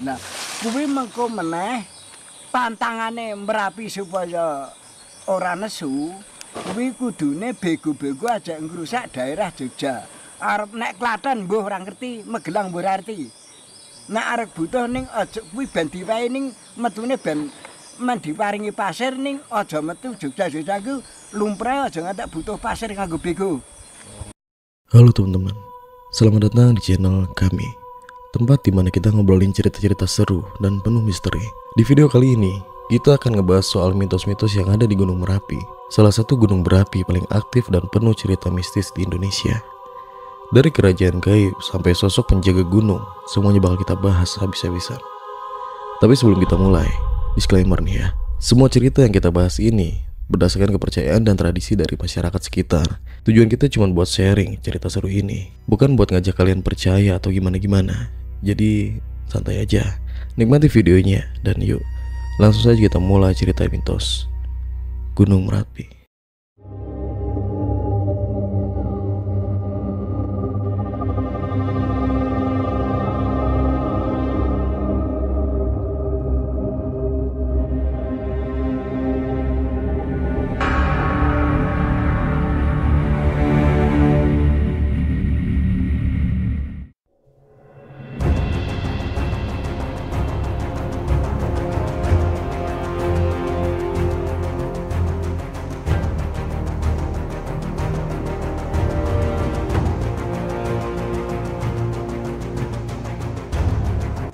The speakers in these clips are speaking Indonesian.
Nah, kuwi mengko meneh pantangane Merapi supaya ora nesu, kuwi kudune bego-bego aja ngrusak daerah Jogja. Arep nek Klaten mbuh ora ngerti, Magelang mbuh ora ngerti. Nek arep butuh ning aja kuwi ben diwae ning metune ben men diparingi pasir ning aja metu Jogja-Jogja ku lumprah aja ngantek butuh pasir nganggo bego. Halo teman-teman, selamat datang di channel kami, tempat dimana kita ngobrolin cerita-cerita seru dan penuh misteri. Di video kali ini, kita akan ngebahas soal mitos-mitos yang ada di Gunung Merapi, salah satu gunung berapi paling aktif dan penuh cerita mistis di Indonesia. Dari kerajaan gaib sampai sosok penjaga gunung, semuanya bakal kita bahas habis-habisan. Tapi sebelum kita mulai, disclaimer nih ya, semua cerita yang kita bahas ini berdasarkan kepercayaan dan tradisi dari masyarakat sekitar. Tujuan kita cuma buat sharing cerita seru ini, bukan buat ngajak kalian percaya atau gimana-gimana. Jadi santai aja, nikmati videonya, dan yuk langsung saja kita mulai cerita mitos Gunung Merapi.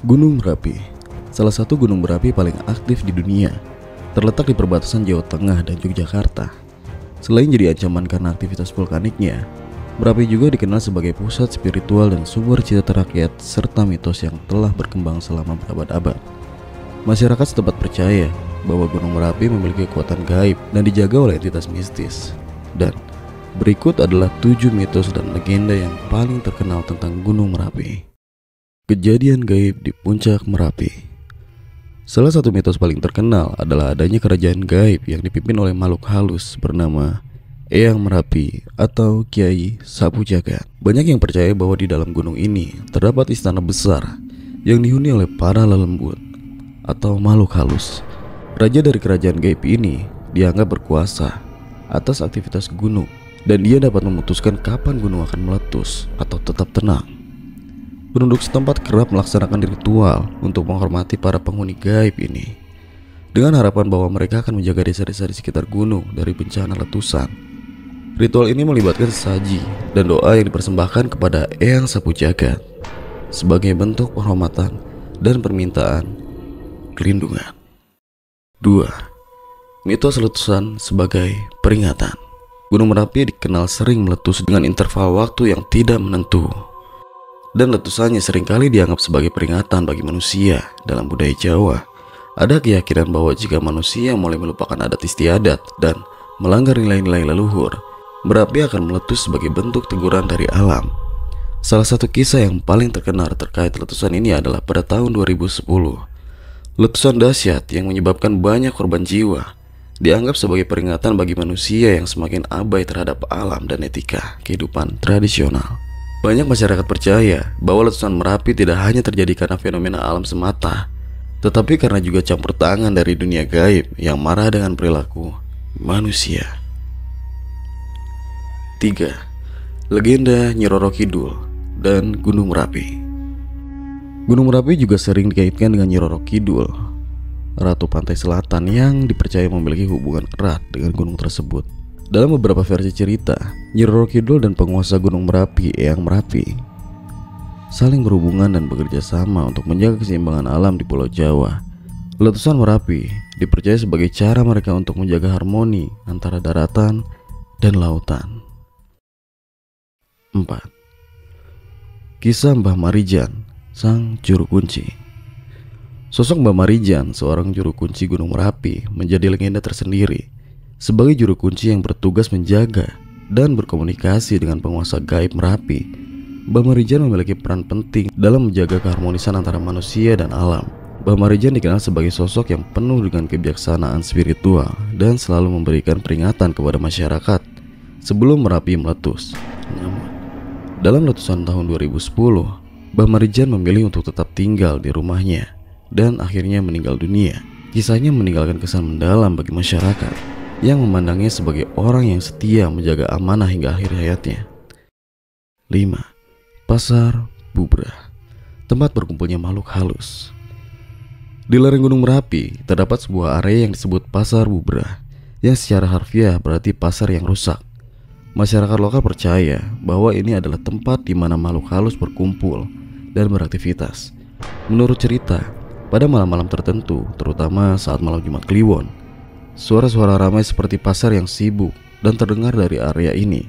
Gunung Merapi, salah satu gunung berapi paling aktif di dunia, terletak di perbatasan Jawa Tengah dan Yogyakarta. Selain jadi ancaman karena aktivitas vulkaniknya, Merapi juga dikenal sebagai pusat spiritual dan sumber cerita rakyat serta mitos yang telah berkembang selama berabad-abad. Masyarakat setempat percaya bahwa Gunung Merapi memiliki kekuatan gaib dan dijaga oleh entitas mistis. Dan berikut adalah 7 mitos dan legenda yang paling terkenal tentang Gunung Merapi. Kejadian gaib di puncak Merapi. Salah satu mitos paling terkenal adalah adanya kerajaan gaib yang dipimpin oleh makhluk halus bernama Eyang Merapi atau Kiai Sapu Jagat. Banyak yang percaya bahwa di dalam gunung ini terdapat istana besar yang dihuni oleh para lelembut atau makhluk halus. Raja dari kerajaan gaib ini dianggap berkuasa atas aktivitas gunung, dan dia dapat memutuskan kapan gunung akan meletus atau tetap tenang. Penduduk setempat kerap melaksanakan ritual untuk menghormati para penghuni gaib ini, dengan harapan bahwa mereka akan menjaga desa-desa di sekitar gunung dari bencana letusan. Ritual ini melibatkan sesaji dan doa yang dipersembahkan kepada Eyang Sapu Jagat sebagai bentuk penghormatan dan permintaan perlindungan. 2. Mitos letusan sebagai peringatan. Gunung Merapi dikenal sering meletus dengan interval waktu yang tidak menentu, dan letusannya seringkali dianggap sebagai peringatan bagi manusia. Dalam budaya Jawa, ada keyakinan bahwa jika manusia mulai melupakan adat istiadat dan melanggar nilai-nilai leluhur, Merapi akan meletus sebagai bentuk teguran dari alam. Salah satu kisah yang paling terkenal terkait letusan ini adalah pada tahun 2010. Letusan dahsyat yang menyebabkan banyak korban jiwa dianggap sebagai peringatan bagi manusia yang semakin abai terhadap alam dan etika kehidupan tradisional. Banyak masyarakat percaya bahwa letusan Merapi tidak hanya terjadi karena fenomena alam semata, tetapi karena juga campur tangan dari dunia gaib yang marah dengan perilaku manusia. 3. Legenda Nyi Roro Kidul dan Gunung Merapi. Gunung Merapi juga sering dikaitkan dengan Nyi Roro Kidul, ratu pantai selatan yang dipercaya memiliki hubungan erat dengan gunung tersebut. Dalam beberapa versi cerita, Nyi Roro Kidul dan penguasa Gunung Merapi, Eyang Merapi, saling berhubungan dan bekerja sama untuk menjaga keseimbangan alam di Pulau Jawa. Letusan Merapi dipercaya sebagai cara mereka untuk menjaga harmoni antara daratan dan lautan. 4. Kisah Mbah Marijan, sang juru kunci. Sosok Mbah Marijan, seorang juru kunci Gunung Merapi, menjadi legenda tersendiri. Sebagai juru kunci yang bertugas menjaga dan berkomunikasi dengan penguasa gaib Merapi, Mbah Marijan memiliki peran penting dalam menjaga keharmonisan antara manusia dan alam. Mbah Marijan dikenal sebagai sosok yang penuh dengan kebijaksanaan spiritual dan selalu memberikan peringatan kepada masyarakat sebelum Merapi meletus. Namun, dalam letusan tahun 2010, Mbah Marijan memilih untuk tetap tinggal di rumahnya dan akhirnya meninggal dunia. Kisahnya meninggalkan kesan mendalam bagi masyarakat yang memandangnya sebagai orang yang setia menjaga amanah hingga akhir hayatnya. 5. Pasar Bubrah, tempat berkumpulnya makhluk halus. Di lereng Gunung Merapi terdapat sebuah area yang disebut Pasar Bubrah, yang secara harfiah berarti pasar yang rusak. Masyarakat lokal percaya bahwa ini adalah tempat di mana makhluk halus berkumpul dan beraktivitas. Menurut cerita, pada malam-malam tertentu, terutama saat malam Jumat Kliwon, suara-suara ramai seperti pasar yang sibuk dan terdengar dari area ini,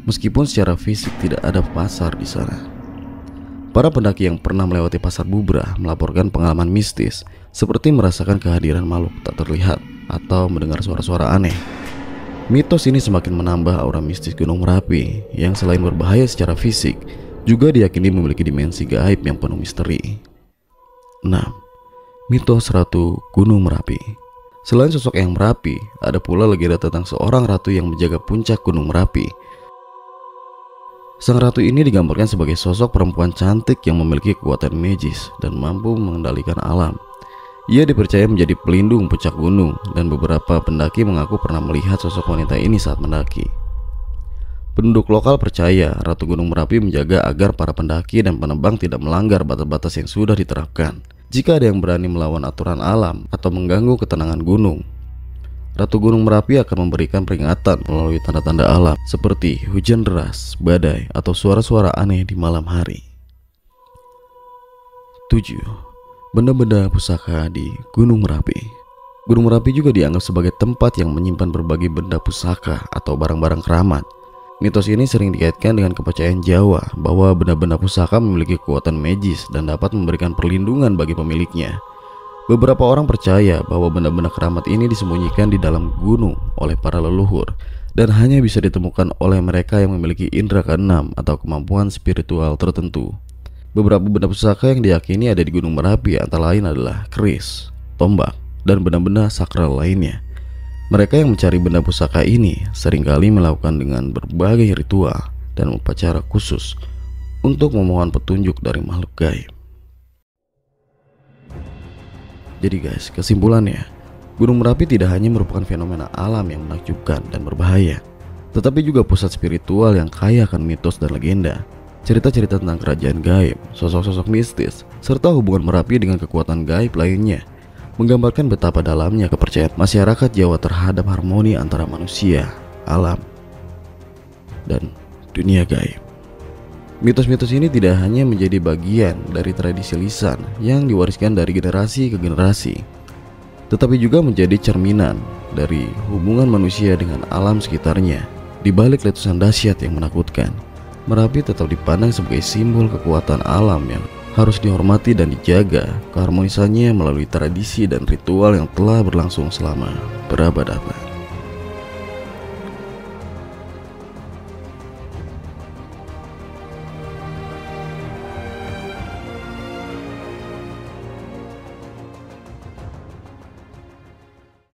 meskipun secara fisik tidak ada pasar di sana. Para pendaki yang pernah melewati Pasar Bubrah melaporkan pengalaman mistis, seperti merasakan kehadiran makhluk tak terlihat atau mendengar suara-suara aneh. Mitos ini semakin menambah aura mistis Gunung Merapi yang selain berbahaya secara fisik, juga diyakini memiliki dimensi gaib yang penuh misteri. 6. Mitos Ratu Gunung Merapi. Selain sosok Eyang Merapi, ada pula legenda tentang seorang ratu yang menjaga puncak Gunung Merapi. Sang ratu ini digambarkan sebagai sosok perempuan cantik yang memiliki kekuatan magis dan mampu mengendalikan alam. Ia dipercaya menjadi pelindung puncak gunung, dan beberapa pendaki mengaku pernah melihat sosok wanita ini saat mendaki. Penduduk lokal percaya Ratu Gunung Merapi menjaga agar para pendaki dan penebang tidak melanggar batas-batas yang sudah diterapkan. Jika ada yang berani melawan aturan alam atau mengganggu ketenangan gunung, Ratu Gunung Merapi akan memberikan peringatan melalui tanda-tanda alam seperti hujan deras, badai, atau suara-suara aneh di malam hari. 7. Benda-benda pusaka di Gunung Merapi. Gunung Merapi juga dianggap sebagai tempat yang menyimpan berbagai benda pusaka atau barang-barang keramat. Mitos ini sering dikaitkan dengan kepercayaan Jawa bahwa benda-benda pusaka memiliki kekuatan magis dan dapat memberikan perlindungan bagi pemiliknya. Beberapa orang percaya bahwa benda-benda keramat ini disembunyikan di dalam gunung oleh para leluhur dan hanya bisa ditemukan oleh mereka yang memiliki indera keenam atau kemampuan spiritual tertentu. Beberapa benda pusaka yang diyakini ada di Gunung Merapi antara lain adalah keris, tombak, dan benda-benda sakral lainnya. Mereka yang mencari benda pusaka ini seringkali melakukan dengan berbagai ritual dan upacara khusus untuk memohon petunjuk dari makhluk gaib. Jadi guys, kesimpulannya, Gunung Merapi tidak hanya merupakan fenomena alam yang menakjubkan dan berbahaya, tetapi juga pusat spiritual yang kaya akan mitos dan legenda, cerita-cerita tentang kerajaan gaib, sosok-sosok mistis, serta hubungan Merapi dengan kekuatan gaib lainnya, menggambarkan betapa dalamnya kepercayaan masyarakat Jawa terhadap harmoni antara manusia, alam, dan dunia gaib. Mitos-mitos ini tidak hanya menjadi bagian dari tradisi lisan yang diwariskan dari generasi ke generasi, tetapi juga menjadi cerminan dari hubungan manusia dengan alam sekitarnya. Di balik letusan dahsyat yang menakutkan, Merapi tetap dipandang sebagai simbol kekuatan alam yang harus dihormati dan dijaga keharmonisannya melalui tradisi dan ritual yang telah berlangsung selama berabad-abad.